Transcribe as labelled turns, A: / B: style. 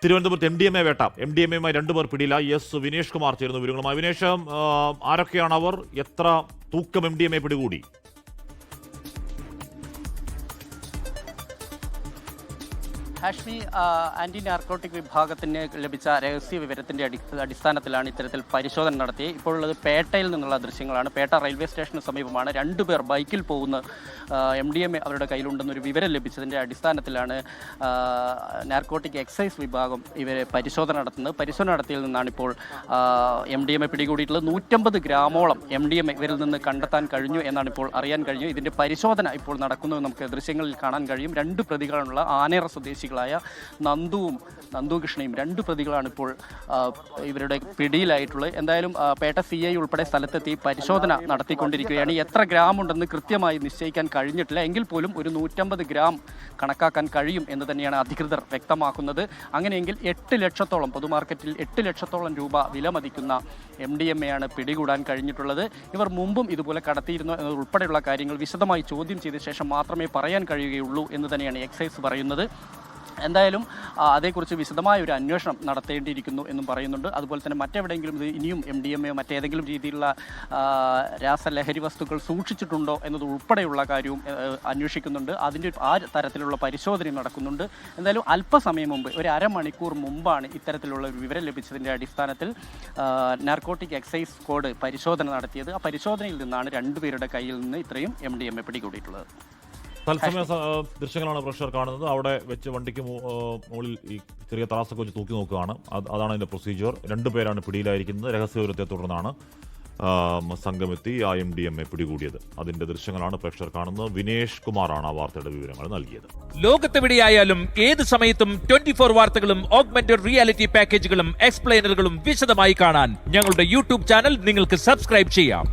A: തിരുവനന്തപുരത്ത് MDMA വേട്ട. MDMAയുമായി 2 പേർ പിടിയില്ല. വിനേഷ് കുമാർ ചേരുന്നു വിവരങ്ങളുമായി. വിനേഷ്, ആരൊക്കെയാണ് അവർ? എത്ര തൂക്കം MDMA പിടികൂടി?
B: ഹാഷ്മി, ആന്റി നാർക്കോട്ടിക് വിഭാഗത്തിന് ലഭിച്ച രഹസ്യ വിവരത്തിന്റെ അടിസ്ഥാനത്തിലാണ് ഇത്തരത്തിൽ പരിശോധന നടത്തിയത്. ഇപ്പോഴുള്ളത് പേട്ടയിൽ നിന്നുള്ള ദൃശ്യങ്ങളാണ്. പേട്ട റെയിൽവേ സ്റ്റേഷന് സമീപമാണ്. 2 പേർ ബൈക്കിൽ പോകുന്ന MDMA അവരുടെ കയ്യിലുണ്ടെന്നൊരു വിവരം ലഭിച്ചതിന്റെ അടിസ്ഥാനത്തിലാണ് നാർക്കോട്ടിക് എക്സൈസ് വിഭാഗം ഇവരെ പരിശോധന നടത്തുന്നത്. പരിശോധന നടത്തിയതിൽ നിന്നാണ് ഇപ്പോൾ MDMA പിടികൂടിയിട്ടുള്ളത്. 150 ഗ്രാമോളം MDMA ഇവരിൽ നിന്ന് കണ്ടെത്താൻ കഴിഞ്ഞു എന്നാണ് ഇപ്പോൾ അറിയാൻ കഴിഞ്ഞു. ഇതിന്റെ പരിശോധന ഇപ്പോൾ നടക്കുന്നത് നമുക്ക് ദൃശ്യങ്ങളിൽ കാണാൻ കഴിയും. 2 പ്രതികളാണുള്ള ആനേറ സ്വദേശികളായ നന്ദു കൃഷ്ണയും 2 പ്രതികളാണ് ഇപ്പോൾ ഇവരുടെ പിടിയിലായിട്ടുള്ളത്. എന്തായാലും പേട്ട CI ഉൾപ്പെടെ സ്ഥലത്തെത്തി പരിശോധന നടത്തിക്കൊണ്ടിരിക്കുകയാണ്. എത്ര ഗ്രാം ഉണ്ടെന്ന് കൃത്യമായി നിശ്ചയിക്കാൻ കഴിഞ്ഞിട്ടില്ല. എങ്കിൽ പോലും ഒരു 150 ഗ്രാം കണക്കാക്കാൻ കഴിയും എന്ന് തന്നെയാണ് അധികൃതർ വ്യക്തമാക്കുന്നത്. അങ്ങനെയെങ്കിൽ 8 ലക്ഷത്തോളം പൊതുമാർക്കറ്റിൽ 8 ലക്ഷത്തോളം രൂപ വിലമതിക്കുന്ന MDMA ആണ് പിടികൂടാൻ കഴിഞ്ഞിട്ടുള്ളത്. ഇവർ മുമ്പും ഇതുപോലെ കടത്തിയിരുന്നു എന്നതുൾപ്പെടെയുള്ള കാര്യങ്ങൾ വിശദമായി ചോദ്യം ചെയ്ത ശേഷം മാത്രമേ പറയാൻ കഴിയുകയുള്ളൂ എന്ന് തന്നെയാണ് എക്സൈസ് പറയുന്നത്. എന്തായാലും അതേക്കുറിച്ച് വിശദമായ ഒരു അന്വേഷണം നടത്തേണ്ടിയിരിക്കുന്നു എന്നും പറയുന്നുണ്ട്. അതുപോലെ തന്നെ മറ്റെവിടെയെങ്കിലും ഇത് ഇനിയും MDMA മറ്റേതെങ്കിലും രീതിയിലുള്ള രാസലഹരി വസ്തുക്കൾ സൂക്ഷിച്ചിട്ടുണ്ടോ എന്നത് ഉൾപ്പെടെയുള്ള കാര്യവും അന്വേഷിക്കുന്നുണ്ട്. അതിൻ്റെ ആ തരത്തിലുള്ള പരിശോധനയും നടക്കുന്നുണ്ട്. എന്തായാലും അല്പസമയം മുമ്പ്, ഒരു അരമണിക്കൂർ മുമ്പാണ് ഇത്തരത്തിലുള്ള ഒരു വിവരം ലഭിച്ചതിൻ്റെ അടിസ്ഥാനത്തിൽ നാർക്കോട്ടിക് എക്സൈസ് സ്ക്വാഡ് പരിശോധന നടത്തിയത്. ആ പരിശോധനയിൽ നിന്നാണ് 2 പേരുടെ കയ്യിൽ നിന്ന് ഇത്രയും MDMA പിടികൂടിയിട്ടുള്ളത്.
A: തത്സമയ ദൃശ്യങ്ങളാണ് പ്രേക്ഷകർ കാണുന്നത്. അവിടെ വെച്ച് വണ്ടിക്ക് മുകളിൽ ഈ ചെറിയ ത്രാസൊക്കെ വെച്ച് തൂക്കി നോക്കുകയാണ്. അതാണ് അതിൻ്റെ പ്രൊസീജിയർ. 2 പേരാണ് പിടിയിലായിരിക്കുന്നത്. രഹസ്യവിവരത്തെ തുടർന്നാണ് സംഘമെത്തി ആ MDMA പിടികൂടിയത്. അതിന്റെ ദൃശ്യങ്ങളാണ് പ്രേക്ഷകർ കാണുന്നത്. വിനേഷ് കുമാറാണ് ആ വാർത്തയുടെ വിവരങ്ങൾ നൽകിയത്.
C: ലോകത്തെവിടെയായാലും ഏത് സമയത്തും 24 വാർത്തകളും ഓഗ്മെന്റഡ് റിയാലിറ്റി പാക്കേജുകളും എക്സ്പ്ലെയിനറുകളും വിശദമായി കാണാൻ ഞങ്ങളുടെ YouTube ചാനൽ നിങ്ങൾക്ക് സബ്സ്ക്രൈബ് ചെയ്യാം.